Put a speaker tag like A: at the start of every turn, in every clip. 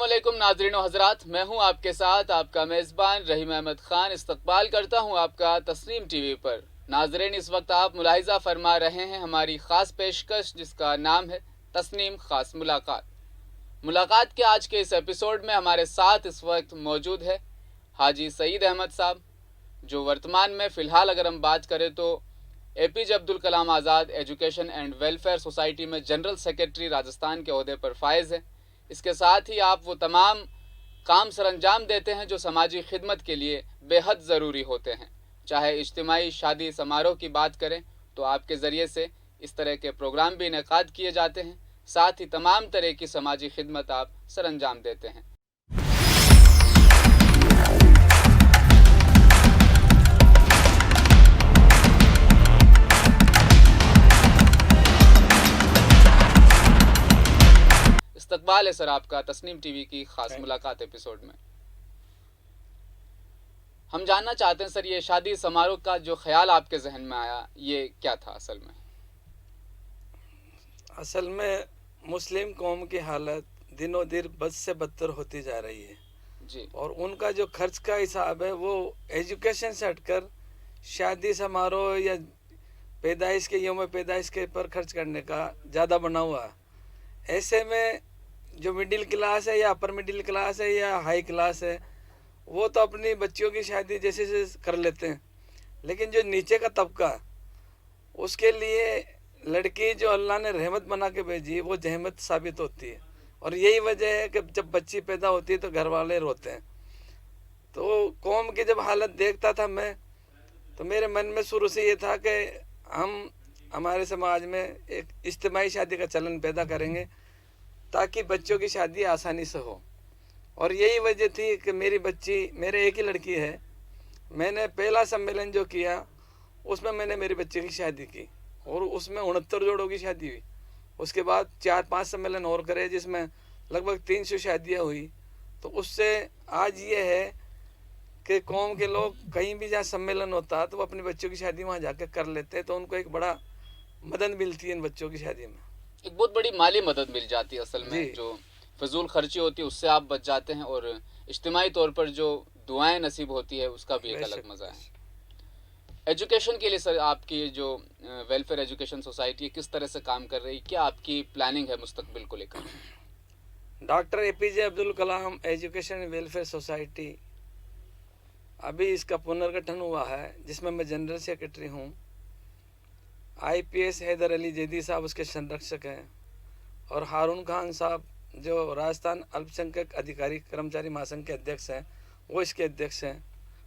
A: अस्सलामुअलैकुम नाज़रीन व हज़रात, मैं हूं आपके साथ आपका मेज़बान रहीम अहमद ख़ान। इस्तकबाल करता हूं आपका तस्नीम टीवी पर। नाज़रीन, इस वक्त आप मुलाहिज़ा फरमा रहे हैं हमारी ख़ास पेशकश, जिसका नाम है तस्नीम ख़ास मुलाकात। मुलाकात के आज के इस एपिसोड में हमारे साथ इस वक्त मौजूद है हाजी सईद अहमद साहब, जो वर्तमान में फ़िलहाल अगर हम बात करें तो APJ Abdul Kalam Azad education and welfare society में जनरल सेक्रेटरी राजस्थान के ओहदे पर फायज़ है। इसके साथ ही आप वो तमाम काम सरअंजाम देते हैं जो समाजी खिदमत के लिए बेहद ज़रूरी होते हैं। चाहे इज्तिमाई शादी समारोह की बात करें तो आपके ज़रिए से इस तरह के प्रोग्राम भी इनेकाद किए जाते हैं, साथ ही तमाम तरह की समाजी खिदमत आप सरअंजाम देते हैं। इस्तकबाल है सर आपका तस्नीम टीवी की खास मुलाकात एपिसोड में। हम जानना चाहते हैं सर, ये शादी समारोह का जो ख्याल आपके जहन में आया, ये क्या था
B: असल में मुस्लिम कौम की हालत दिनों दिन बद से बदतर होती जा रही है
A: जी।
B: और उनका जो खर्च का हिसाब है वो एजुकेशन से हटकर शादी समारोह या पैदाइश के यौम पैदाइश के पर खर्च करने का ज़्यादा बना हुआ है। ऐसे में जो मिडिल क्लास है या अपर मिडिल क्लास है या हाई क्लास है, वो तो अपनी बच्चियों की शादी जैसे जैसे कर लेते हैं, लेकिन जो नीचे का तबका उसके लिए लड़की जो अल्लाह ने रहमत बना के भेजी वो जहमत साबित होती है। और यही वजह है कि जब बच्ची पैदा होती है तो घर वाले रोते हैं। तो कौम की जब हालत देखता था मैं, तो मेरे मन में शुरू से ये था कि हम हमारे समाज में एक इज्तिमाई शादी का चलन पैदा करेंगे ताकि बच्चों की शादी आसानी से हो। और यही वजह थी कि मेरी बच्ची, मेरे एक ही लड़की है, मैंने पहला सम्मेलन जो किया उसमें मैंने मेरी बच्ची की शादी की और उसमें 69 जोड़ों की शादी हुई। उसके बाद 4-5 सम्मेलन और करे जिसमें लगभग 300 शादियाँ हुई। तो उससे आज ये है कि कौम के लोग कहीं भी जहाँ सम्मेलन होता है तो वो अपने बच्चों की शादी वहाँ जाकर कर लेते हैं, तो उनको एक बड़ा मदद मिलती है इन बच्चों की शादी में।
A: एक बहुत बड़ी माली मदद मिल जाती है असल में, जो फजूल खर्ची होती है उससे आप बच जाते हैं, और इज्तिमाई तौर पर जो दुआएं नसीब होती है उसका भी एक अलग मज़ा है। एजुकेशन के लिए सर आपकी जो वेलफेयर एजुकेशन सोसाइटी किस तरह से काम कर रही है, क्या आपकी प्लानिंग है मुस्तकबिल को लेकर?
B: Doctor APJ Abdul Kalam education welfare society, अभी इसका पुनर्गठन हुआ है जिसमें मैं जनरल सेक्रेटरी हूँ। IPS हैदर अली जैदी साहब उसके संरक्षक हैं और हारून खान साहब जो राजस्थान अल्पसंख्यक अधिकारी कर्मचारी महासंघ के अध्यक्ष हैं वो इसके अध्यक्ष हैं,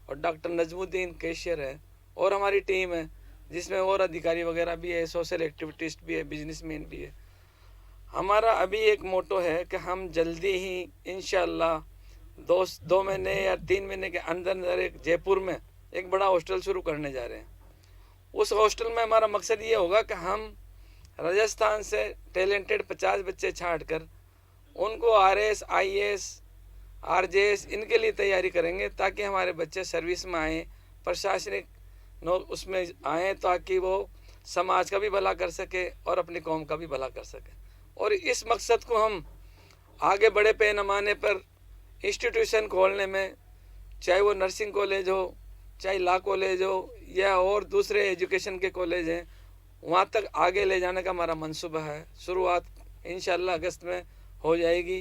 B: और डॉक्टर नजमुद्दीन कैशियर है, और हमारी टीम है जिसमें और अधिकारी वगैरह भी है, सोशल एक्टिविटिस्ट भी है, बिजनेसमैन भी है। हमारा अभी एक मोटो है कि हम जल्दी ही इंशाअल्लाह 2 महीने या 3 महीने के अंदर एक जयपुर में एक बड़ा हॉस्टल शुरू करने जा रहे हैं। उस हॉस्टल में हमारा मकसद ये होगा कि हम राजस्थान से टैलेंटेड 50 बच्चे छांट कर उनको RS, IAS, RJS इनके लिए तैयारी करेंगे ताकि हमारे बच्चे सर्विस में आएँ, प्रशासनिक उसमें आएँ, ताकि वो समाज का भी भला कर सके और अपनी कौम का भी भला कर सके। और इस मकसद को हम आगे बड़े पैमाने पर इंस्टीट्यूशन खोलने में, चाहे वो नर्सिंग कॉलेज हो, चाहे लॉ कॉलेज हो या और दूसरे एजुकेशन के कॉलेज हैं, वहाँ तक आगे ले जाने का हमारा मंसूबा है। शुरुआत इंशाअल्लाह अगस्त में हो जाएगी।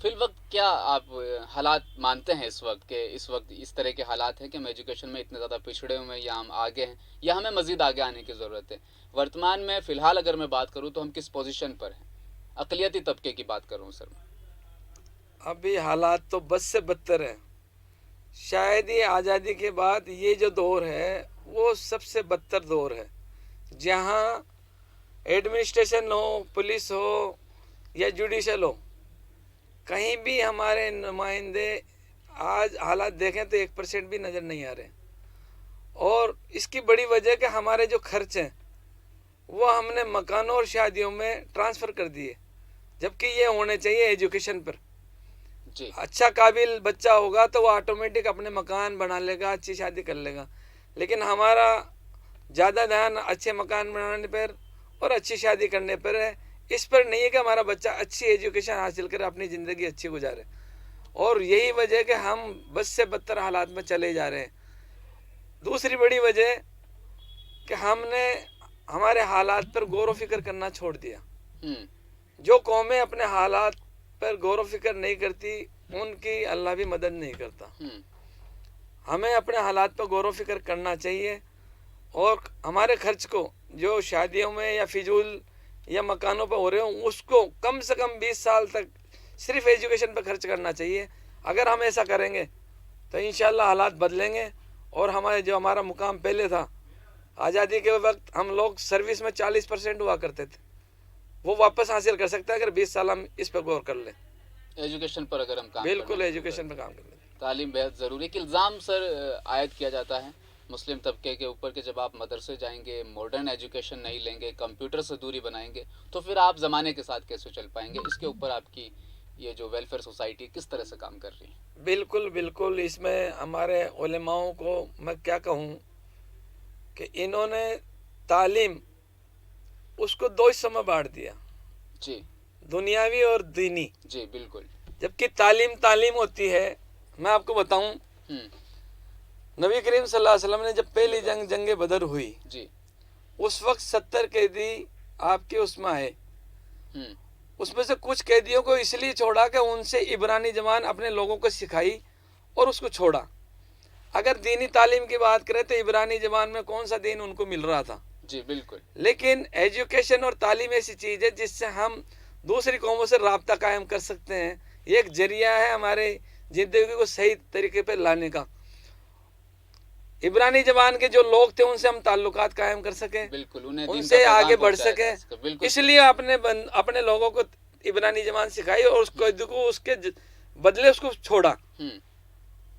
A: फिल वक्त क्या आप हालात मानते हैं इस वक्त के, इस वक्त इस तरह के हालात हैं कि हम एजुकेशन में इतने ज़्यादा पिछड़े हुए हैं या हम आगे हैं या हमें मज़ीद आगे आने की ज़रूरत है? वर्तमान में फ़िलहाल अगर मैं बात करूं तो हम किस पोजीशन पर हैं? अक़लियती तबके की बात कर रहा हूं सर।
B: अभी हालात तो बद से बदतर हैं। शायद ये आज़ादी के बाद ये जो दौर है वो सबसे बदतर दौर है, जहाँ एडमिनिस्ट्रेशन हो, पुलिस हो या जुडिशल हो, कहीं भी हमारे नुमाइंदे आज हालात देखें तो 1% भी नज़र नहीं आ रहे। और इसकी बड़ी वजह कि हमारे जो खर्च हैं वो हमने मकानों और शादियों में ट्रांसफ़र कर दिए, जबकि ये होने चाहिए एजुकेशन पर।
A: जी।
B: अच्छा काबिल बच्चा होगा तो वो ऑटोमेटिक अपने मकान बना लेगा, अच्छी शादी कर लेगा, लेकिन हमारा ज़्यादा ध्यान अच्छे मकान बनाने पर और अच्छी शादी करने पर है, इस पर नहीं है कि हमारा बच्चा अच्छी एजुकेशन हासिल करे, अपनी ज़िंदगी अच्छी गुजारे। और यही वजह है कि हम बस से बदतर हालात में चले जा रहे हैं। दूसरी बड़ी वजह कि हमने हमारे हालात पर गौर व फिक्र करना छोड़ दिया। जो कौमें अपने हालात पर गौर व फिक्र नहीं करती उनकी अल्लाह भी मदद नहीं करता। हमें अपने हालात पर गौर व फिक्र करना चाहिए और हमारे खर्च को जो शादियों में या फिजूल या मकानों पर हो रहे हो उसको कम से कम 20 साल तक सिर्फ एजुकेशन पर खर्च करना चाहिए। अगर हम ऐसा करेंगे तो इंशाल्लाह हालात बदलेंगे और हमारा मुकाम पहले था, आज़ादी के वक्त हम लोग सर्विस में 40% हुआ करते थे, वो वापस हासिल कर सकते हैं अगर 20 साल हम इस पर गौर कर लें।
A: एजुकेशन पर अगर हम काम
B: बिल्कुल एजुकेशन पर काम कर लें।
A: तालीम बेहद ज़रूरी। एक इल्ज़ाम सर आयद किया जाता है मुस्लिम तबके के ऊपर कि जब आप मदरसे जाएंगे, मॉडर्न एजुकेशन नहीं लेंगे, कंप्यूटर से दूरी बनाएंगे तो फिर आप ज़माने के साथ कैसे चल पाएंगे। इसके ऊपर आपकी ये जो वेलफेयर सोसाइटी किस तरह से काम कर रही है?
B: बिल्कुल बिल्कुल, इसमें हमारे उलेमाओं को मैं क्या कहूँ कि इन्होंने तालीम उसको दो हिस्सों में बांट दिया
A: जी,
B: दुनियावी और दीनी।
A: जी बिल्कुल।
B: जबकि तालीम होती है, मैं आपको बताऊं, नबी करीम सल्लल्लाहु अलैहि वसल्लम ने जब पहली जंग बदर हुई
A: जी,
B: उस वक्त 70 कैदी आपके उसमें आए। उसमें से कुछ कैदियों को इसलिए छोड़ा कि उनसे इब्रानी जबान अपने लोगों को सिखाई और उसको छोड़ा। अगर दीनी तालीम की बात करें तो इब्रानी जबान में कौन सा दीन उनको मिल रहा था?
A: जी बिल्कुल।
B: लेकिन एजुकेशन और तालीम ऐसी चीज़ है जिससे हम दूसरी कौमों से राब्ता कायम कर सकते हैं। ये एक जरिया है हमारे ज़िंदगी को सही तरीके पर लाने का। इब्रानी जबान के जो लोग थे उनसे हम ताल्लुकात कायम कर सके,
A: बिल्कुल,
B: उनसे आगे बढ़ सके, इसलिए अपने लोगों को इब्रानी जबान सिखाई और उसके बदले उसको छोड़ा।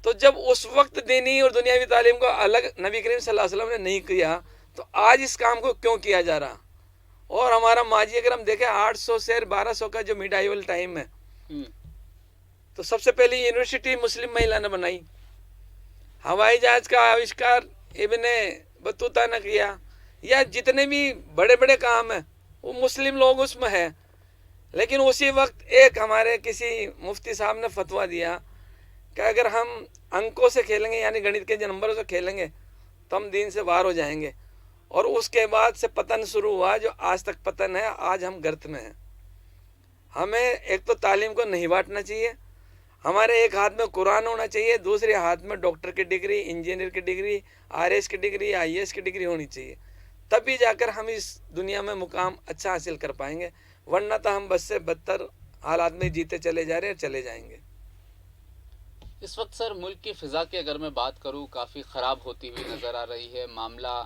B: तो जब उस वक्त दीनी और दुनियावी तालीम को अलग नबी करीम सल्लल्लाहु अलैहि वसल्लम ने नहीं किया तो आज इस काम को क्यों किया जा रहा? और हमारा माजी अगर हम देखें 800 से 1200 का जो मिडाइवल टाइम है तो सबसे पहली यूनिवर्सिटी मुस्लिम महिला ने बनाई। हवाई जहाज का आविष्कार इब्ने बतूता ने किया, या जितने भी बड़े बड़े काम हैं वो मुस्लिम लोग उसमें हैं। लेकिन उसी वक्त एक हमारे किसी मुफ्ती साहब ने फतवा दिया कि अगर हम अंकों से खेलेंगे यानी गणित के नंबरों से खेलेंगे तो हम दीन से बाहर हो जाएंगे। और उसके बाद से पतन शुरू हुआ, जो आज तक पतन है। आज हम गर्त में हैं। हमें एक तो तालीम को नहीं बांटना चाहिए। हमारे एक हाथ में कुरान होना चाहिए, दूसरे हाथ में डॉक्टर की डिग्री, इंजीनियर की डिग्री, आरएस की डिग्री, आईएएस की डिग्री होनी चाहिए। तभी जाकर हम इस दुनिया में मुकाम अच्छा हासिल कर पाएंगे, वरना तो हम बस से बदतर हालात में जीते चले जा रहे हैं, चले जाएंगे।
A: इस वक्त सर मुल्क की फ़िज़ा की अगर मैं बात करूं काफ़ी ख़राब होती हुई नज़र आ रही है। मामला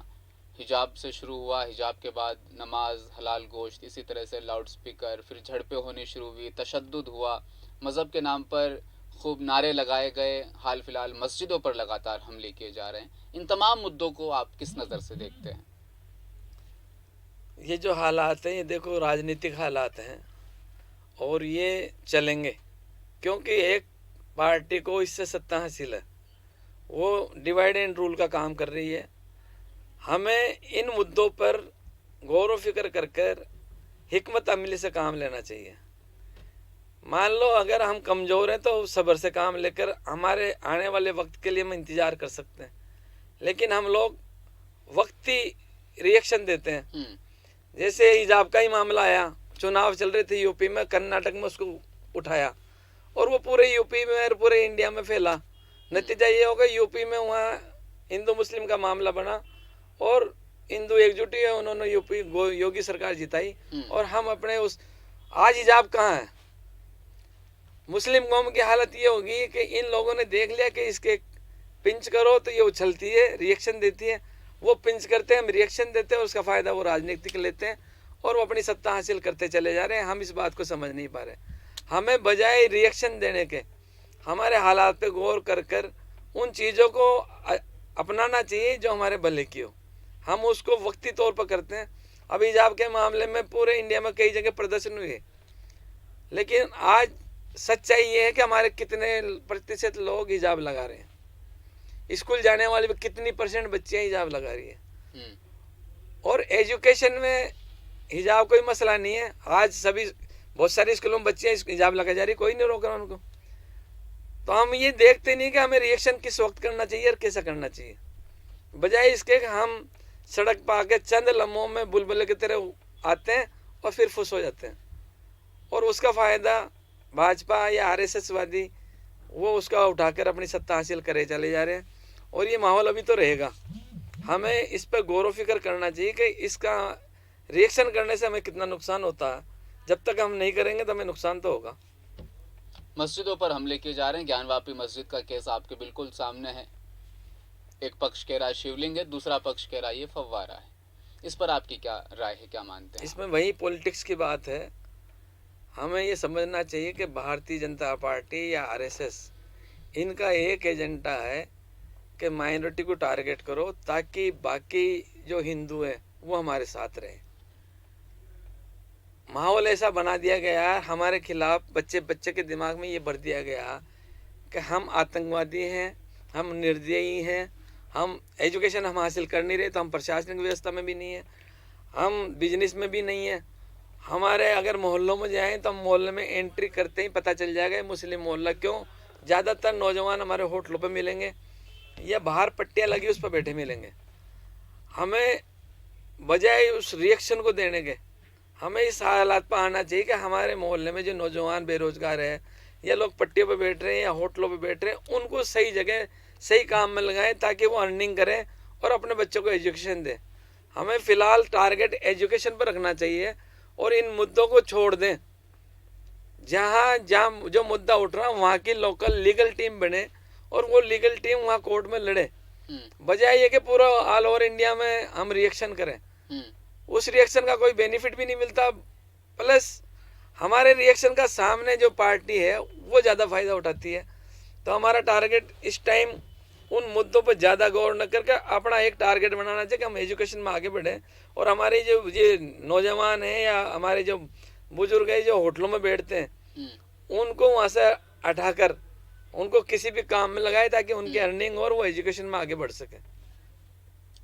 A: हिजाब से शुरू हुआ, हिजाब के बाद नमाज, हलाल गोश्त, इसी तरह से लाउड स्पीकर, फिर झड़पें होनी शुरू हुई, तशद्दुद हुआ, मज़हब के नाम पर खूब नारे लगाए गए, हाल फिलहाल मस्जिदों पर लगातार हमले किए जा रहे हैं। इन तमाम मुद्दों को आप किस नज़र से देखते हैं?
B: ये जो हालात हैं ये देखो राजनीतिक हालात हैं और ये चलेंगे, क्योंकि एक पार्टी को इससे सत्ता हासिल है, वो डिवाइड एंड रूल का काम कर रही है। हमें इन मुद्दों पर गौर व फिक्र कर कर हिकमत अमली से काम लेना चाहिए। मान लो अगर हम कमज़ोर हैं तो सब्र से काम लेकर हमारे आने वाले वक्त के लिए हम इंतज़ार कर सकते हैं। लेकिन हम लोग वक्ती रिएक्शन देते हैं। जैसे हिजाब का ही मामला आया, चुनाव चल रहे थे यूपी में, कर्नाटक में उसको उठाया और वो पूरे यूपी में और पूरे इंडिया में फैला। नतीजा ये होगा यूपी में वहाँ हिंदू मुस्लिम का मामला बना और हिंदू एकजुट हुए, उन्होंने यूपी योगी सरकार जिताई। और हम अपने उस आज हिजाब कहाँ है? मुस्लिम कौम की हालत ये होगी कि इन लोगों ने देख लिया कि इसके पिंच करो तो ये उछलती है, रिएक्शन देती है। वो पिंच करते हैं, हम रिएक्शन देते हैं, उसका फ़ायदा वो राजनीतिक लेते हैं और वो अपनी सत्ता हासिल करते चले जा रहे हैं। हम इस बात को समझ नहीं पा रहे। हमें बजाय रिएक्शन देने के हमारे हालात पे गौर कर कर उन चीज़ों को अपनाना चाहिए जो हमारे भले की हो। हम उसको वक्ती तौर पर करते हैं। अब हिजाब के मामले में पूरे इंडिया में कई जगह प्रदर्शन हुए, लेकिन आज सच्चाई ये है कि हमारे कितने प्रतिशत लोग हिजाब लगा रहे हैं। स्कूल जाने वाले भी कितनी % बच्चियां हिजाब लगा रही है। और एजुकेशन में हिजाब कोई मसला नहीं है। आज सभी बहुत सारे स्कूलों में बच्चे हिजाब लगा जा रही, कोई नहीं रोक रहा उनको। तो हम ये देखते नहीं कि हमें रिएक्शन किस वक्त करना चाहिए और कैसा करना चाहिए। बजाय इसके कि हम सड़क पर आके चंद लम्हों में बुलबुले की तरह आते हैं और फिर फुस हो जाते हैं, और उसका फ़ायदा भाजपा या आरएसएस वादी वो उसका उठाकर अपनी सत्ता हासिल करे चले जा रहे हैं। और ये माहौल अभी तो रहेगा। हमें इस पर गौर व फिक्र करना चाहिए कि इसका रिएक्शन करने से हमें कितना नुकसान होता है। जब तक हम नहीं करेंगे तो हमें नुकसान तो होगा।
A: मस्जिदों पर हमले किए जा रहे हैं। ज्ञानवापी मस्जिद का केस आपके बिल्कुल सामने है। एक पक्ष कह रहा है शिवलिंग है, दूसरा पक्ष कह रहा है ये फव्वारा है। इस पर आपकी क्या राय है, क्या मानते हैं?
B: इसमें वही पॉलिटिक्स की बात है। हमें ये समझना चाहिए कि भारतीय जनता पार्टी या आरएसएस, इनका एक एजेंडा है कि माइनॉरिटी को टारगेट करो ताकि बाकी जो हिंदू हैं वो हमारे साथ रहे। माहौल ऐसा बना दिया गया है हमारे खिलाफ, बच्चे बच्चे के दिमाग में ये भर दिया गया कि हम आतंकवादी हैं, हम निर्दयी हैं, हम एजुकेशन हम हासिल कर नहीं रहे, तो हम प्रशासनिक व्यवस्था में भी नहीं है, हम बिजनेस में भी नहीं है। हमारे अगर मोहल्लों में जाएं तो हम मोहल्ले में एंट्री करते ही पता चल जाएगा मुस्लिम मोहल्ला। क्यों? ज़्यादातर नौजवान हमारे होटलों पे मिलेंगे या बाहर पट्टियाँ लगी उस पर बैठे मिलेंगे। हमें बजाय उस रिएक्शन को देने के, हमें इस हालात पर आना चाहिए कि हमारे मोहल्ले में जो नौजवान बेरोजगार है या लोग पट्टियों पे बैठ रहे हैं या होटलों पे बैठ रहे हैं, उनको सही जगह सही काम में लगाएं ताकि वो अर्निंग करें और अपने बच्चों को एजुकेशन दें। हमें फ़िलहाल टारगेट एजुकेशन पर रखना चाहिए और इन मुद्दों को छोड़ दें। जहाँ जहाँ जो मुद्दा उठ रहा है वहाँ की लोकल लीगल टीम बने और वो लीगल टीम वहाँ कोर्ट में लड़े, बजाय ये कि पूरा ऑल ओवर इंडिया में हम रिएक्शन करें। उस रिएक्शन का कोई बेनिफिट भी नहीं मिलता, प्लस हमारे रिएक्शन का सामने जो पार्टी है वो ज़्यादा फायदा उठाती है। तो हमारा टारगेट इस टाइम उन मुद्दों पर ज़्यादा गौर न करके अपना एक टारगेट बनाना चाहिए कि हम एजुकेशन में आगे बढ़ें और हमारे जो ये नौजवान हैं या हमारे जो बुजुर्ग हैं जो होटलों में बैठते हैं उनको वहाँ से हटाकर उनको किसी भी काम में लगाए ताकि उनकी अर्निंग और वो एजुकेशन में आगे बढ़ सके।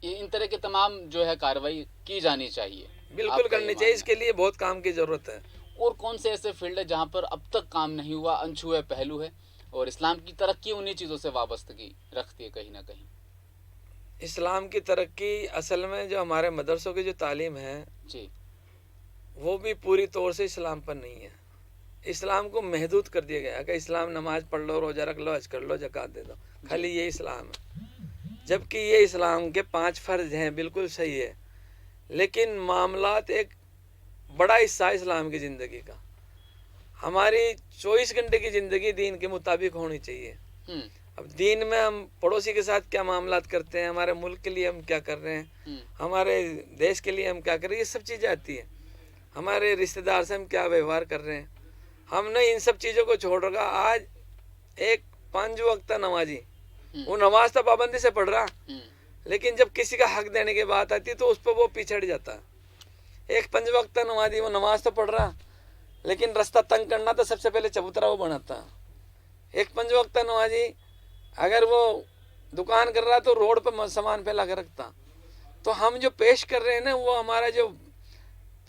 A: इन तरह के तमाम जो है कार्रवाई की जानी चाहिए,
B: बिल्कुल करनी चाहिए। इसके लिए बहुत काम की ज़रूरत है।
A: और कौन से ऐसे फील्ड है जहाँ पर अब तक काम नहीं हुआ, अनछुए पहलू है और इस्लाम की तरक्की उन्हीं चीज़ों से वाबस्तगी रखती है कहीं ना कहीं?
B: इस्लाम की तरक्की असल में जो हमारे मदरसों की जो तालीम है
A: जी, वो
B: भी पूरी तौर से इस्लाम पर नहीं है। इस्लाम को महदूद कर दिया गया कि इस्लाम नमाज पढ़ लो, रोज़ा रख लो, हज कर लो, ज़कात दे दो, खाली ये इस्लाम है। जबकि ये इस्लाम के 5 फ़र्ज हैं, बिल्कुल सही है, लेकिन मामलात एक बड़ा हिस्सा है इस्लाम की ज़िंदगी का। हमारी 24 घंटे की ज़िंदगी दीन के मुताबिक होनी चाहिए। अब दीन में हम पड़ोसी के साथ क्या मामलात करते हैं, हमारे मुल्क के लिए हम क्या कर रहे हैं, हमारे देश के लिए हम क्या कर रहे हैं, ये सब चीज़ें आती हैं। हमारे रिश्तेदार से हम क्या व्यवहार कर रहे हैं, हमने इन सब चीज़ों को छोड़ रखा। आज एक 5 वक्त नमाजी, वो नमाज तो पाबंदी से पढ़ रहा, लेकिन जब किसी का हक देने की बात आती है तो उस पर वो पिछड़ जाता है। एक 5 वक्त नमाजी, वो नमाज तो पढ़ रहा, लेकिन रास्ता तंग करना तो सबसे पहले चबूतरा वो बनाता। एक 5 वक्त नमाजी अगर वो दुकान कर रहा तो रोड पर सामान फैला कर रखता। तो हम जो पेश कर रहे हैं ना, वो हमारा जो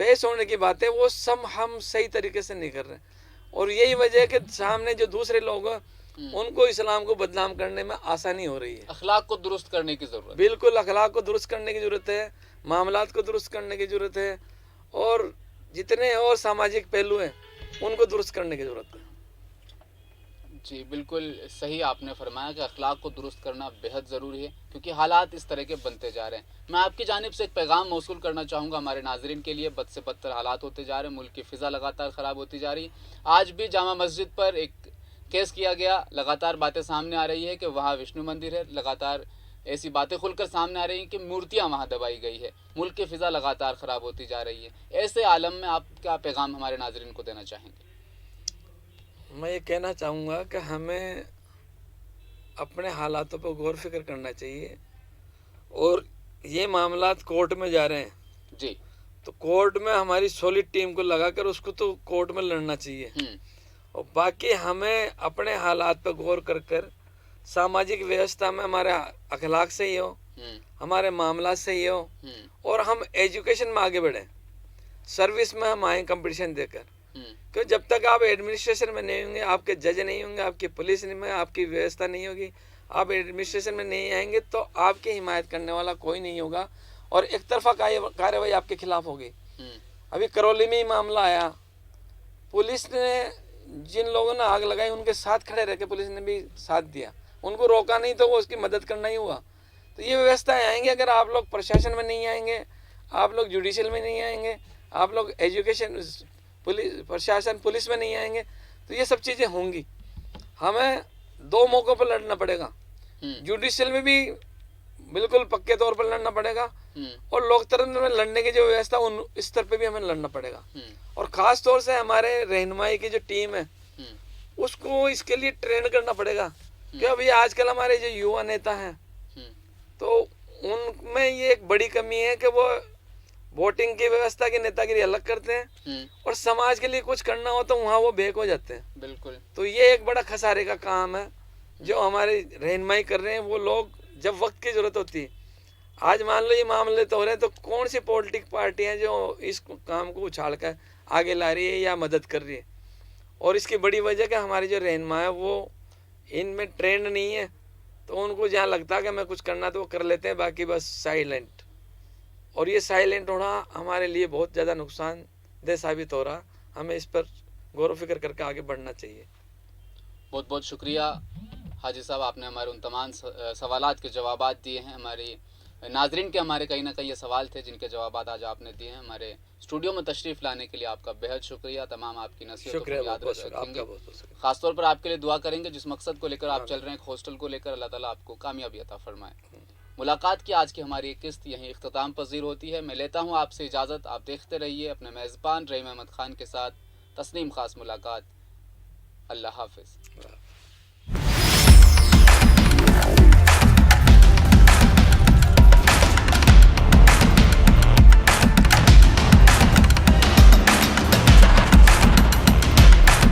B: पेश होने की बात है वो सब हम सही तरीके से नहीं कर रहे, और यही वजह है कि सामने जो दूसरे लोग उनको इस्लाम को बदनाम करने में आसानी हो रही है।
A: अखलाक को दुरुस्त करने की ज़रूरत है।
B: बिल्कुल, अखलाक को दुरुस्त करने की ज़रूरत है, मामलात को दुरुस्त करने की ज़रूरत है, और जितने और सामाजिक पहलू हैं उनको दुरुस्त करने की ज़रूरत है।
A: जी बिल्कुल सही आपने फरमाया कि अखलाक को दुरुस्त करना बेहद ज़रूरी है, क्योंकि हालात इस तरह के बनते जा रहे हैं। मैं आपकी जानिब से एक पैगाम मौसूल करना चाहूँगा हमारे नाजरीन के लिए। बद से बदतर हालात होते जा रहे हैं, मुल्क की फ़िज़ा लगातार ख़राब होती जा रही। आज भी जामा मस्जिद पर एक केस किया गया, लगातार बातें सामने आ रही है कि वहाँ विष्णु मंदिर है, लगातार ऐसी बातें खुलकर सामने आ रही हैं कि मूर्तियाँ वहाँ दबाई गई है। मुल्क की फ़िज़ा लगातार ख़राब होती जा रही है। ऐसे आलम में आप क्या पैगाम हमारे नाजरीन को देना चाहेंगे?
B: मैं ये कहना चाहूँगा कि हमें अपने हालातों पर गौर फिक्र करना चाहिए, और ये मामलात कोर्ट में जा रहे हैं
A: जी,
B: तो कोर्ट में हमारी सॉलिड टीम को लगाकर उसको तो कोर्ट में लड़ना चाहिए, और बाकी हमें अपने हालात पर गौर कर कर सामाजिक व्यवस्था में हमारे अखलाक सही हो, हमारे मामला सही हो, और हम एजुकेशन में आगे बढ़ें। सर्विस में हम आए कंपटीशन देकर। क्यों, जब तक आप एडमिनिस्ट्रेशन में नहीं होंगे, आपके जज नहीं होंगे, आपकी पुलिस में आपकी व्यवस्था नहीं होगी, आप एडमिनिस्ट्रेशन में नहीं आएंगे तो आपकी हिमायत करने वाला कोई नहीं होगा और एक तरफा कार्रवाई आपके खिलाफ होगी। अभी करौली में ही मामला आया, पुलिस ने जिन लोगों ने आग लगाई उनके साथ खड़े रह के पुलिस ने भी साथ दिया, उनको रोका नहीं तो वो उसकी मदद करना ही हुआ। तो ये व्यवस्थाएं आएंगी अगर आप लोग प्रशासन में नहीं आएंगे, आप लोग जुडिशल में नहीं आएंगे, आप लोग एजुकेशन पुलिस प्रशासन पुलिस में नहीं आएंगे तो ये सब चीज़ें होंगी। हमें दो मौक़ों पर लड़ना पड़ेगा, जुडिशल में भी बिल्कुल पक्के तौर पर लड़ना पड़ेगा और लोकतंत्र में लड़ने की जो व्यवस्था उन स्तर पे भी हमें लड़ना पड़ेगा। और ख़ास तौर से हमारे रहनुमाई की जो टीम है उसको इसके लिए ट्रेन करना पड़ेगा कि अभी आजकल हमारे जो युवा नेता हैं तो उनमें ये एक बड़ी कमी है कि वो वोटिंग की व्यवस्था की नेतागिरी अलग करते हैं और समाज के लिए कुछ करना हो तो वहाँ वो बेक हो जाते हैं।
A: बिल्कुल।
B: तो ये एक बड़ा खसारे का काम है जो हमारे रहनुमाई कर रहे हैं। वो लोग जब वक्त की जरूरत होती है, आज मान लो ये मामले तो हो रहे हैं, तो कौन सी पॉलिटिक पार्टी है जो इस काम को उछाल कर आगे ला रही है या मदद कर रही है? और इसकी बड़ी वजह कि हमारी जो रहनुमा है वो इनमें ट्रेंड नहीं है, तो उनको जहाँ लगता है कि मैं कुछ करना तो वो कर लेते हैं, बाकी बस साइलेंट। और ये साइलेंट होना हमारे लिए बहुत ज़्यादा नुकसानदेह साबित हो रहा। हमें इस पर गौर फिक्र करके आगे बढ़ना चाहिए।
A: बहुत बहुत शुक्रिया हाजी साहब, आपने हमारे उन तमाम सवालात के जवाबात दिए हैं। हमारी नाजरीन के हमारे कहीं ना कहीं ये सवाल थे जिनके जवाबात आज आपने दिए हैं। हमारे स्टूडियो में तशरीफ़ लाने के लिए आपका बेहद शुक्रिया। तमाम आपकी नसीहतों को याद रखेंगे, ख़ासतौर पर आपके लिए दुआ करेंगे जिस मकसद को लेकर आप चल रहे हैं, हॉस्टल को लेकर, अल्लाह ताला आपको कामयाबी अता फरमाए। मुलाकात की आज की हमारी किस्त यहीं इख्तिताम पजीर होती है। मैं लेता हूँ आपसे इजाज़त। आप देखते रहिए अपने मेज़बान रहीम अहमद ख़ान के साथ तस्नीम ख़ास मुलाकात। अल्लाह हाफ़िज़।